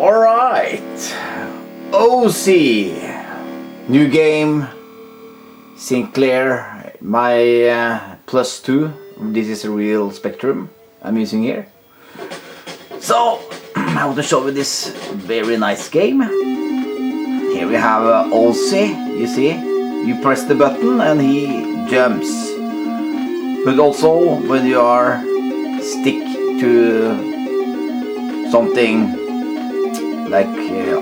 Alright, OOZE, new game, Sinclair, my +2, this is a real Spectrum I'm using here. So, I want to show you this very nice game. Here we have OOZE, you see, you press the button and he jumps. But also, when you are stick to something like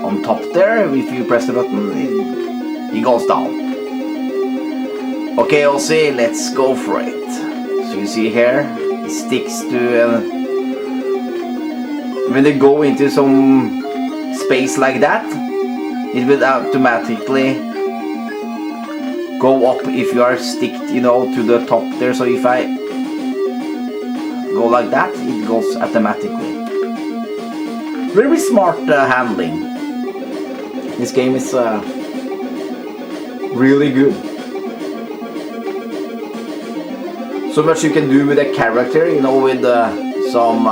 on top there, if you press the button, he goes down. Okay, OOZE, let's go for it. So you see here, it sticks to... when they go into some space like that, it will automatically go up if you are sticked, you know, to the top there. So if I go like that, it goes automatically. Very smart handling. This game is really good. So much you can do with a character, you know, with some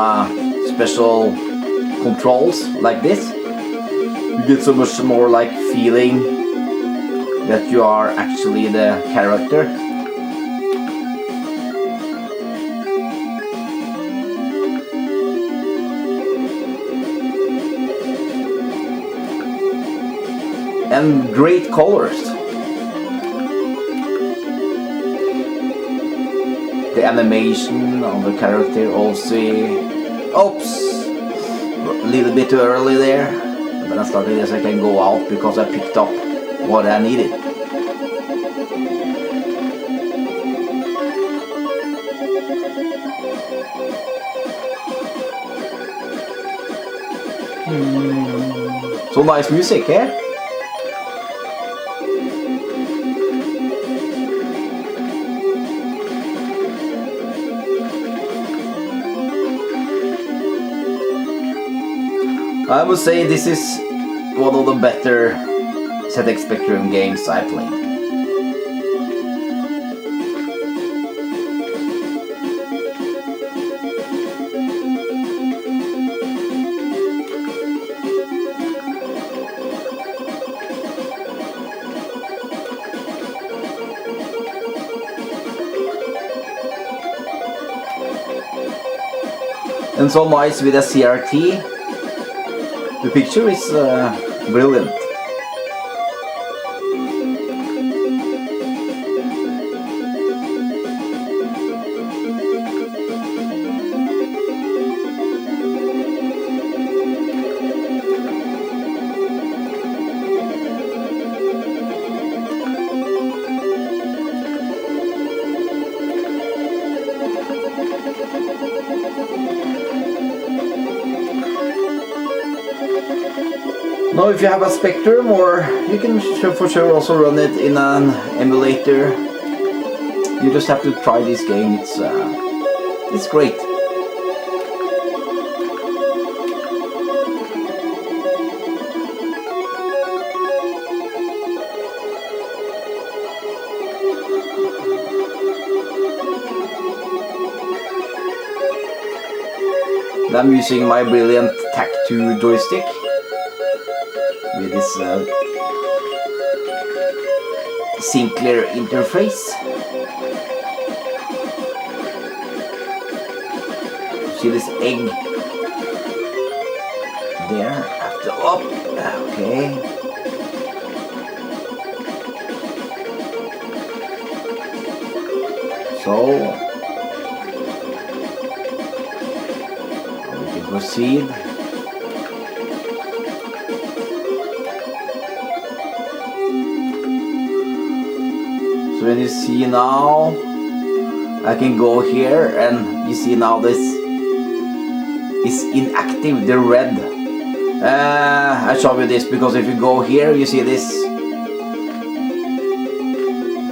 special controls like this. You get so much more like feeling that you are actually the character. And great colors. The animation on the character also. Oops! A little bit too early there. When I started this, I can go out because I picked up what I needed. So nice music, eh? I would say this is one of the better ZX Spectrum games I played. And so nice with a CRT. The picture is brilliant. Now if you have a Spectrum, or you can for sure also run it in an emulator, you just have to try this game. It's great. I'm using my brilliant TAC2 joystick with this Sinclair interface. See this egg there after up. Okay. So we can proceed. So when you see now, I can go here and you see now this is inactive, the red. I show you this because if you go here, you see this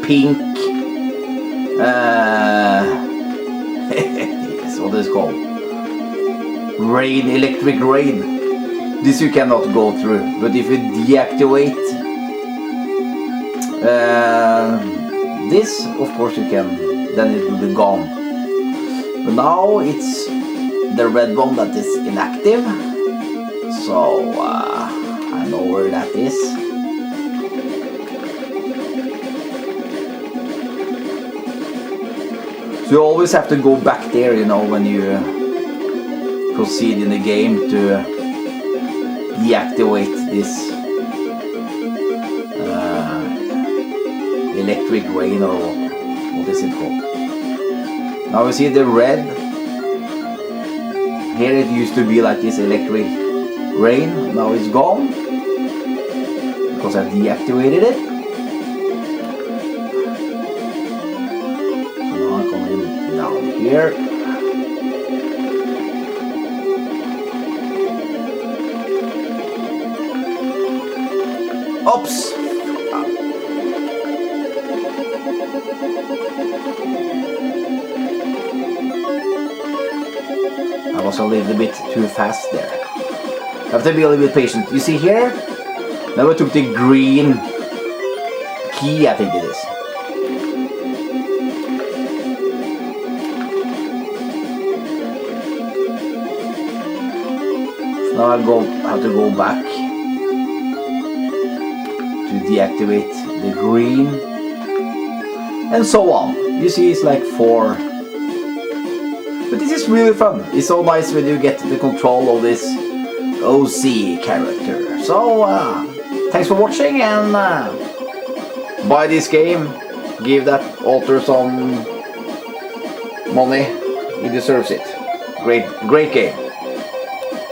pink. That's what it's called. Rain, electric rain. This you cannot go through, but if you deactivate this, of course you can, then it will be gone. But now it's the red one that is inactive, So I know where that is. So you always have to go back there, you know, when you proceed in the game to deactivate this electric rain, or what is it called? Now we see the red. Here it used to be like this electric rain. Now it's gone because I deactivated it. So now I'm coming down here. Oops! I was a little bit too fast there. I have to be a little bit patient. You see here? Now I took the green key, I think it is. So now I have to go back to deactivate the green, and so on. You see, it's like 4. But this is really fun. It's so nice when you get the control of this OOZE character. So thanks for watching, and buy this game. Give that author some money. He deserves it. Great game.